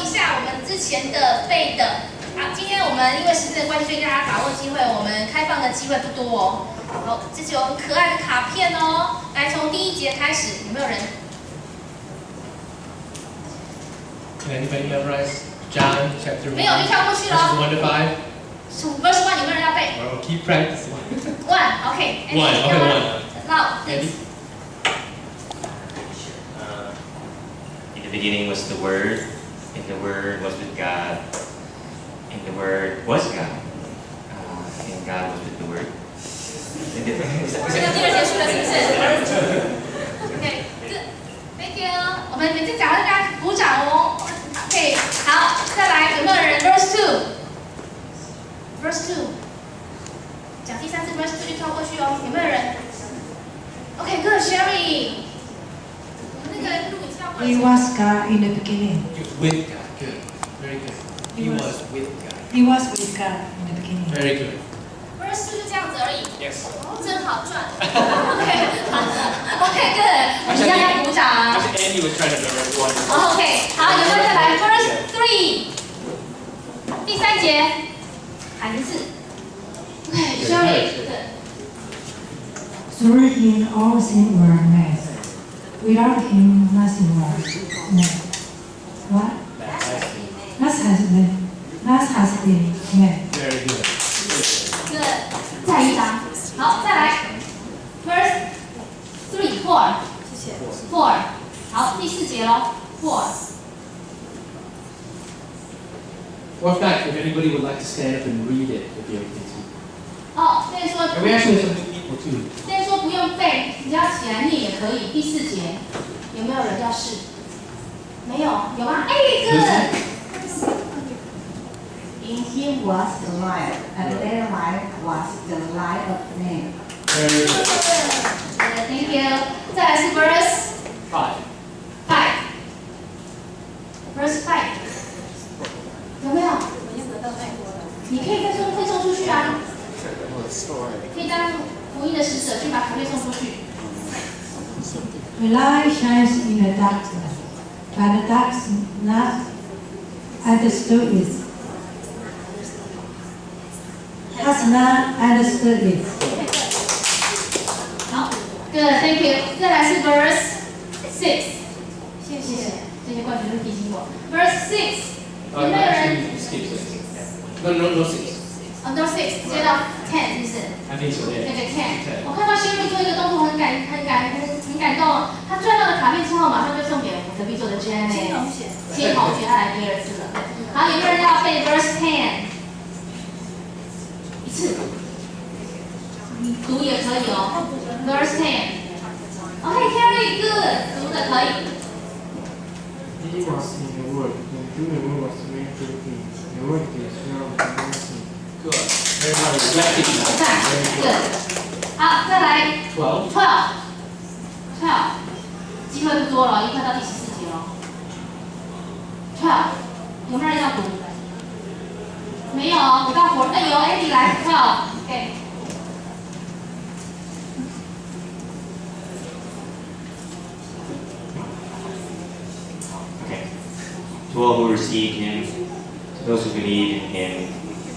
一下我们之前的背的。好，今天我们因为时间的关系，所以大家把握机会，我们开放的机会不多哦。好，这是有很可爱的卡片哦。来，从第一节开始，有没有人？ Can anybody memorize John chapter 1? 没有就跳过去喽。Verses 1 to 5. Verse 1有没有人要背 Well, keep practicing. ？1 OK。 1. Okay, 1. 那 Andy? In the beginning was the Word, and the Word was with God, and the Word was God, and God was with the Word. 这个第二节数了是不是 ？OK， Thank you。我们每次讲到大家鼓掌哦。OK， 好，再来有没有人 Verse 2 讲第三次 Verse 2就跳过去哦，有没有人 ？OK，Good Sherry。那个录影跳过来。 He was God in the beginning. With God. Good. Very good. He was with God. He was with God in the beginning. Very good. Verse 2就这样子而已。 Yes. 哦，真好赚。OK，Good， 我们一样要鼓掌啊。 Actually, Andy was trying to memorize 1. OK， 好，有没有再来 Verse 3？第三节，海名字。OK，Sherry， Through him all things were made. Without him nothing was made. What? That has been made. Very good. Good， 再一张。好，再来 Verse 4，谢谢。4，好，第四节喽。4。 Or in fact, if anybody would like to stand up and read it, it'd be okay too. 哦，那个说。 And we actually have some new people too. 那说不用背，你只要起来念也可以。第四节有没有人要试？没有，有吗？哎，Good。 In him was the light, and that light was the light of men. Very good. Thank you。再来是 Verse 5. 5。Verse 5。有没有？你可以送出去啊。可以当福音的使者去把卡片送出去。 The light shines in the darkness, but the darkness not understood it. Has not understood it. 好 ，Good，Thank you。再来是 Verse 6。谢谢，这些冠军都提醒我。Verse 6，有没有人？ Actually, skip 6. No 6. 哦 ，No 6，直接到 10，是不是？ I think so, 对 yeah. 对 10。我看到 Sherry 做一个动作很感动，他赚到了卡片之后，马上就送给我们隔壁桌的 Janet。金同学，他来第二次了。好，有没有人要背 Verse 10？ 一次，你读也可以哦。Verse 10。OK，Carry good， 读的可以。 He was in the world, and through the world was made everything. The world is filled with mercy. Good. Very hard reflecting now. 赞 Very ，good。 good. 好，再来 12. 12，机会不多了，已经快到第14节了。12，有没有人要读？没有，我到4，哎有 Andy 来12，OK。 Okay. To all who receive him, to those who believe in him,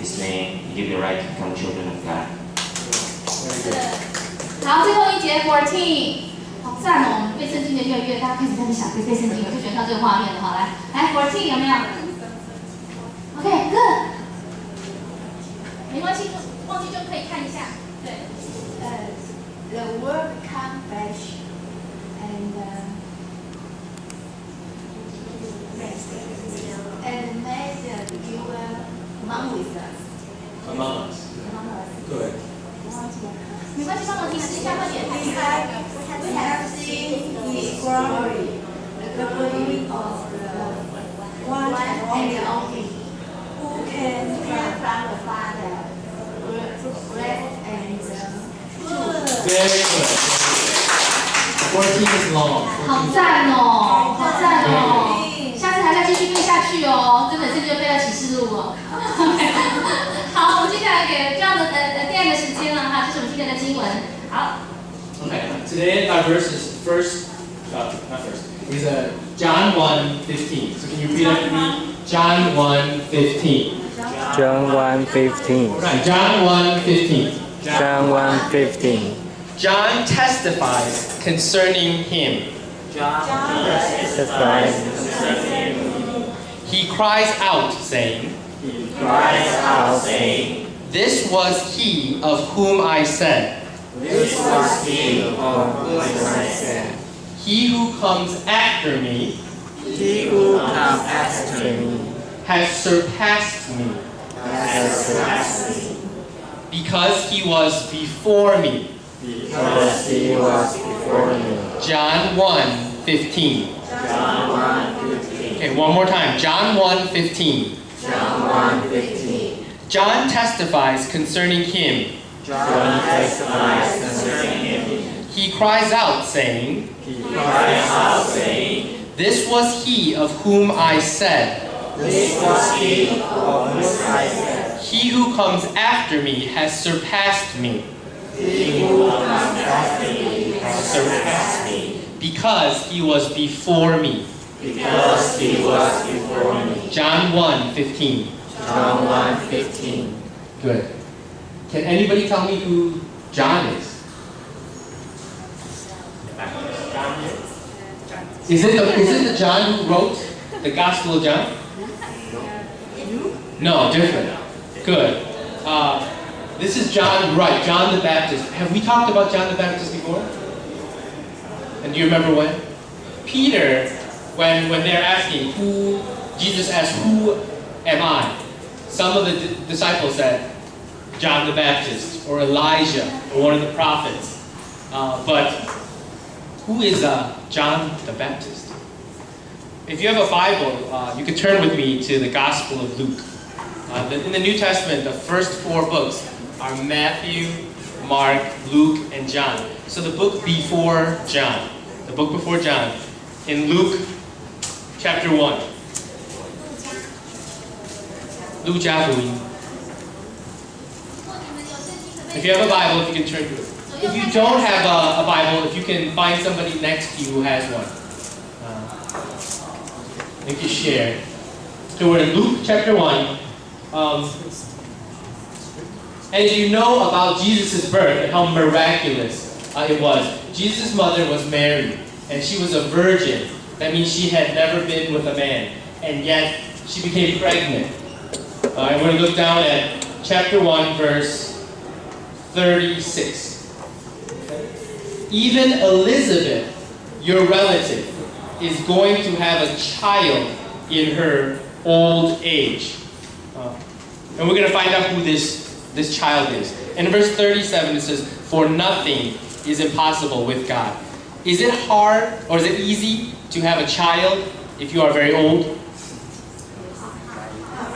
his name, he gave the right to become children of God. 好，最后一节14，好赞哦！我们背圣经的越来越，大家开始在那想背圣经，我就喜欢看这个画面了。好，来14有没有 ？OK，good。没关系，忘记就可以看一下。对。The word became flesh and made dwell among with us. Among us. Good. 没关系，帮我提示一下，快点。 We have seen his glory, the glory of the one and only, who came from the Father, bread and truth. Very good. 14 is long. 好赞哦，好赞哦！下次还再继续背下去哦，这本圣经就背到启示录哦。好，我们接下来给这样的第二个时间了哈，这是我们今天的经文。好， Okay. Today our verse is not first. Is John 1:15. So can you repeat after me? John 1:15. John 1:15. Right, John 1:15. John 1:15. John testifies concerning him. Testifies. He cries out, saying, Out saying, "This was he of whom I said, This was he of whom I said, He who comes after me He who comes after me has surpassed me, has surpassed me, because he was before me." because he was before me. John 1:15. John 1:15. Okay, one more time. John 1:15. John 1:15. John testifies concerning him. John testifies concerning him. He cries out, saying, He cries out saying, "This was he of whom I said, This was he of whom I said, He who comes after me has surpassed me, He who comes after me has surpassed me, because he was before me." because he was before me. John 1:15. John 1:15. Good. Can anybody tell me who John is? Is it the John who wrote the Gospel of John? No, different. Good. This is John, right, John the Baptist. Have we talked about John the Baptist before? And do you remember when? Peter, when they're asking who, Jesus asked, "Who am I?" Some of the disciples said, John the Baptist, or Elijah, or one of the prophets. But who is John the Baptist? If you have a Bible, you can turn with me to the Gospel of Luke. In the New Testament, the first 4 books are Matthew, Mark, Luke, and John. So the book before John. The book before John. In Luke chapter 1. 路加福音. If you have a Bible, if you can turn to it. If you don't have a Bible, if you can find somebody next to you who has one. You can share. So we're in Luke chapter 1. And you know about Jesus' birth and how miraculous it was. Jesus' mother was Mary, and she was a virgin. That means she had never been with a man, and yet she became pregnant. And we're going to look down at chapter 1, verse 36. Even Elizabeth, your relative, is going to have a child in her old age. And we're going to find out who this child is. And in verse 37 it says, "For nothing is impossible with God." Is it hard or is it easy to have a child if you are very old?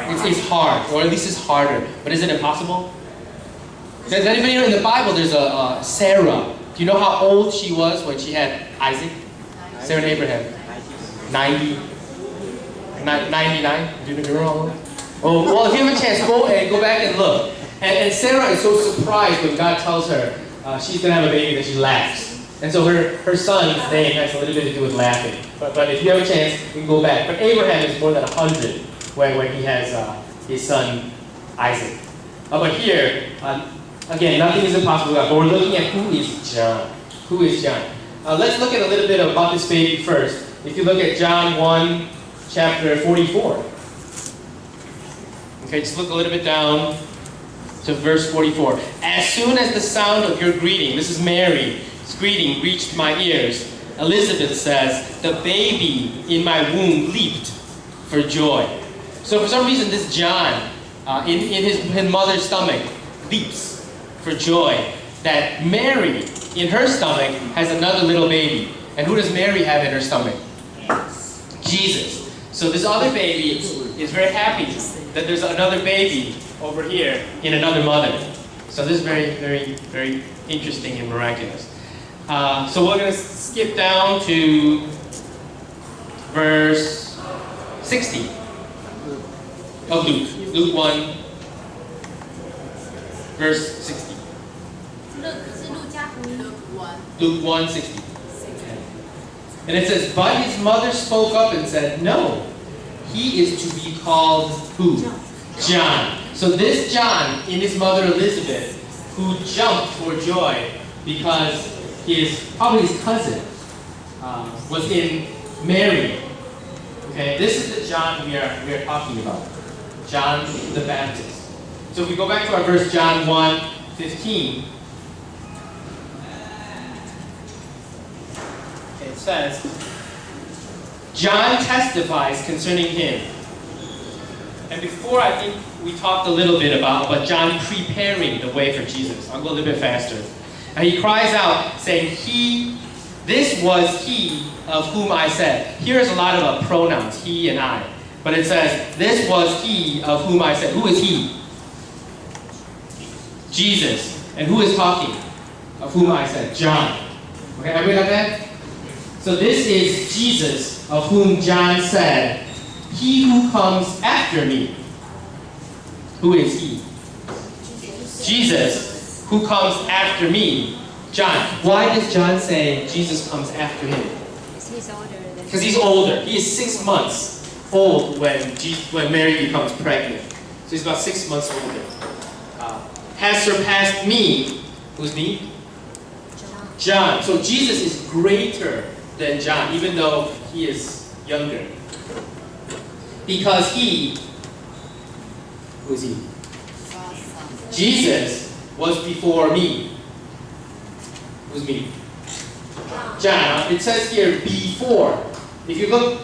It's hard, or at least it's harder. But is it impossible? Does anybody know in the Bible there's a Sarah? Do you know how old she was when she had Isaac? Sarah and Abraham. 99? Do you remember all of them? Oh, well, if you have a chance, go back and look. And Sarah is so surprised when God tells her she's going to have a baby that she laughs. And so her son's name has a little bit to do with laughing. But if you have a chance, you can go back. But Abraham is more than 100 when he has his son Isaac. But here, again, nothing is impossible. But we're looking at who is John. Who is John? Let's look at a little bit about this baby first. If you look at John 1, chapter 44. Okay, just look a little bit down to verse 44. "As soon as the sound of your greeting," this is Mary's greeting, "reached my ears," Elizabeth says, "the baby in my womb leaped for joy." So for some reason, this John, in his mother's stomach, leaps for joy that Mary, in her stomach, has another little baby. And who does Mary have in her stomach? Jesus. So this other baby is very happy that there's another baby over here in another mother. So this is very, very, very interesting and miraculous. So we're going to skip down to verse 60 of Luke. Luke 1, verse 60. Luke 1:60. And it says, but his mother spoke up and said, no, he is to be called who? John. So this John in his mother Elizabeth, who jumped for joy because probably his cousin was in Mary. Okay, this is the John we are talking about. John the Baptist. So if we go back to our verse, John 1:15. It says, John testifies concerning him. And before, I think we talked a little bit about John preparing the way for Jesus. I'll go a little bit faster. And he cries out, saying, this was he of whom I said. Here's a lot of pronouns, he and I. But it says, this was he of whom I said. Who is he? Jesus. And who is talking? Of whom I said? John. Okay, everybody got that? So this is Jesus, of whom John said, he who comes after me. Who is he? Jesus, who comes after me. John. Why does John say Jesus comes after him? Because he's older. He is 6 months old when Mary becomes pregnant. So he's about 6 months older. Has surpassed me. Who's me? John. So Jesus is greater than John, even though he is younger. Because who is he? Jesus was before me. Who's me? John. It says here before. If you look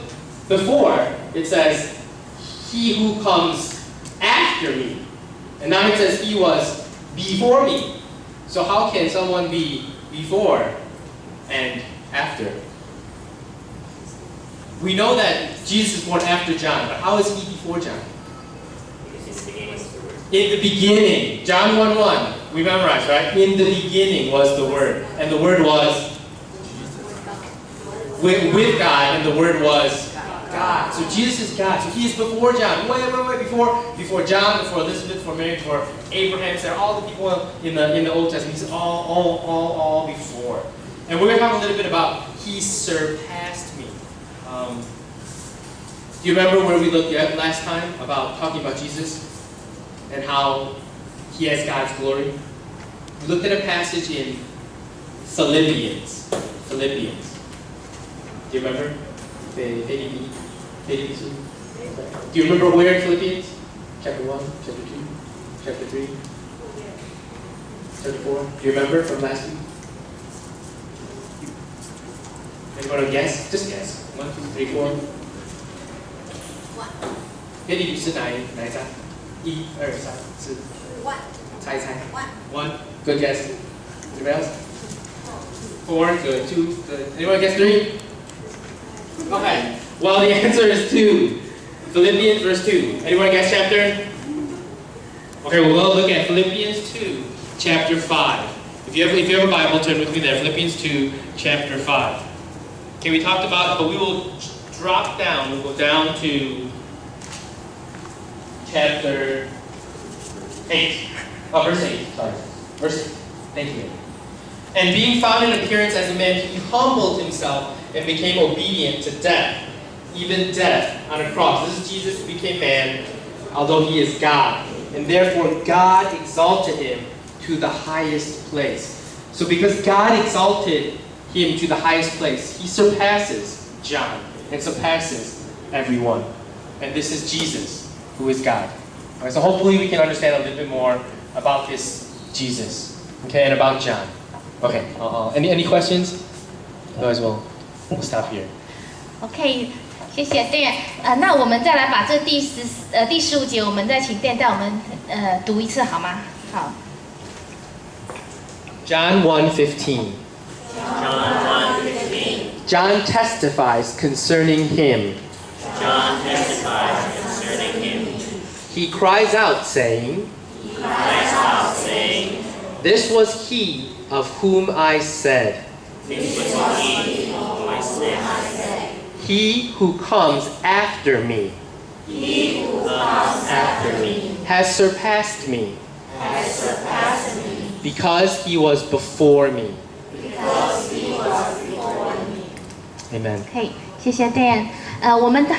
before, it says he who comes after me. And now it says he was before me. So how can someone be before and after? We know that Jesus is born after John, but how is he before John? In the beginning, John 1:1, we memorized, right? In the beginning was the Word, and the Word was with God, and the Word was God. So Jesus is God. So he is before John. Wait, before John, before Elizabeth, before Mary, before Abraham. There are all the people in the Old Testament. He's all before. And we're going to talk a little bit about he surpassed me. Do you remember where we looked at last time about talking about Jesus and how he has God's glory? We looked at a passage in Philippians. Do you remember? Do you remember where in Philippians? Chapter 1, chapter 2, chapter 3, chapter 4? Do you remember from last week? Anyone guess? Just guess. 1, 2, 3, 4. 菲利比是哪一张？1、2、3、4。猜一猜。1. Good guess. Anybody else? 4. Good. 2. Good. Anyone guess 3? Okay. Well, the answer is 2. Philippians verse 2. Anyone guess chapter? Okay, we'll look at Philippians 2, chapter 5. If you have a Bible, turn with me there. Philippians 2, chapter 5. Okay, we talked about, but we will drop down. We'll go down to chapter 8. Oh, verse 8. Sorry. Verse 8. Thank you. And being found in appearance as a man, he humbled himself and became obedient to death, even death on a cross. This is Jesus who became man, although he is God. And therefore, God exalted him to the highest place. So because God exalted him to the highest place, he surpasses John and surpasses everyone. And this is Jesus, who is God. All right, so hopefully we can understand a little bit more about this Jesus, okay, and about John. Okay, any questions? Otherwise we'll stop here. OK， 谢谢 Dan。那我们再来把这第15节，我们再请 Dan 带我们读一次好吗？好。John 1:15. John testifies concerning him. He cries out, saying, This was he of whom I said. He who comes after me. Has surpassed me. Because he was before me. Amen. 可以，谢谢 Dan。我们还